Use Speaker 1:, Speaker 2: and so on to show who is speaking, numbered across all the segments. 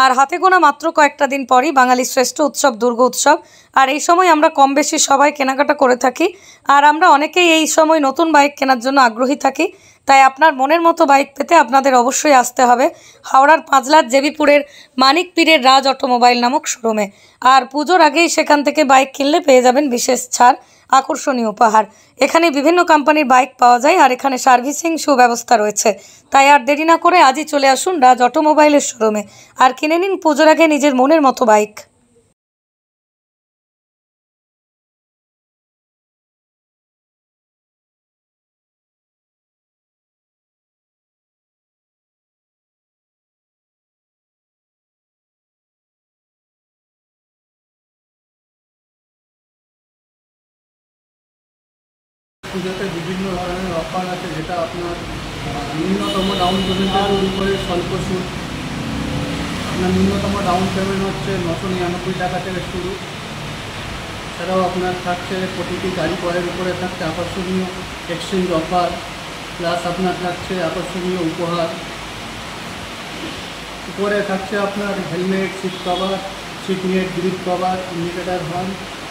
Speaker 1: আর হাতে গোনা মাত্র কয়েকটা দিন পরই বাঙালির শ্রেষ্ঠ উৎসব দুর্গা উৎসব। আর এই সময় আমরা কম বেশি সবাই কেনাকাটা করে থাকি, আর আমরা অনেকেই এই সময় নতুন বাইক কেনার জন্য আগ্রহী থাকি। তাই আপনার মনের মতো বাইক পেতে আপনাদের অবশ্যই আসতে হবে হাওড়ার পাঁচলার জেবিপুরের মানিক পীরের রাজ অটোমোবাইল নামক শোরুমে। আর পুজোর আগেই সেখান থেকে বাইক কিনলে পেয়ে যাবেন বিশেষ ছাড়, আকর্ষণীয় উপহার। এখানে বিভিন্ন কোম্পানির বাইক পাওয়া যায়, আর এখানে সার্ভিসিং সুব্যবস্থা রয়েছে। তাই আর দেরি না করে আজই চলে আসুন রাজ অটোমোবাইলের শোরুমে আর কিনে নিন পুজোর আগে নিজের মনের মতো বাইক।
Speaker 2: পুজোতে বিভিন্ন ধরনের অফার আছে, যেটা আপনার ন্যূনতম ডাউন পেমেন্ট শুরু করে স্বল্প সুদ। আপনার ন্যূনতম ডাউন পেমেন্ট হচ্ছে 999 টাকা থেকে শুরু। এছাড়াও আপনার থাকছে প্রতিটি গাড়ি ক্রয়ের উপরে থাকছে আকর্ষণীয় এক্সচেঞ্জ অফার, প্লাস আপনার থাকছে আকর্ষণীয় উপহার। উপরে থাকছে আপনার helmet, seat cover, seat net, grip cover, indicator horn,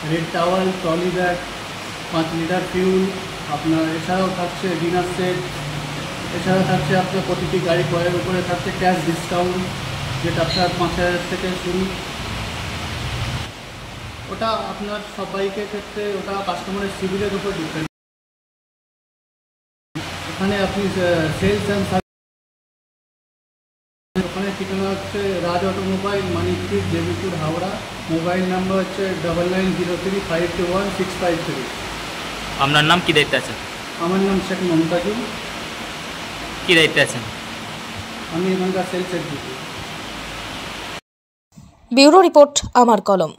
Speaker 2: red towel, trolley bag, 5 litre fuel. আপনার এছাড়াও থাকছে ডিনার সেট। এছাড়া থাকছে আপনার প্রতিটি গাড়ি ক্রয়ের উপরে থাকছে ক্যাশ ডিসকাউন্ট, যেটা আপনার 5000 থেকে শুরু। ওটা আপনার সব বাইকের ক্ষেত্রে ওটা কাস্টমারের সিভিলের উপর ডিপেন্ড। ওখানে আপনি সেলস অ্যান্ড ওখানে ঠিকানা হচ্ছে রাজ অটোমোবাইল, মানিক পীর, জেবিপুর, হাওড়া। মোবাইল নাম্বার হচ্ছে 9903521653।
Speaker 3: আপনার নাম কি দায়িত্বে আছেন?
Speaker 2: আমার নাম শেখ মমতাজুল।
Speaker 3: কি দায়িত্বে আছেন?
Speaker 2: আমি এখানকার সেলস এক্সিকিউটিভ।
Speaker 1: ব্যুরো রিপোর্ট, আমার কলম।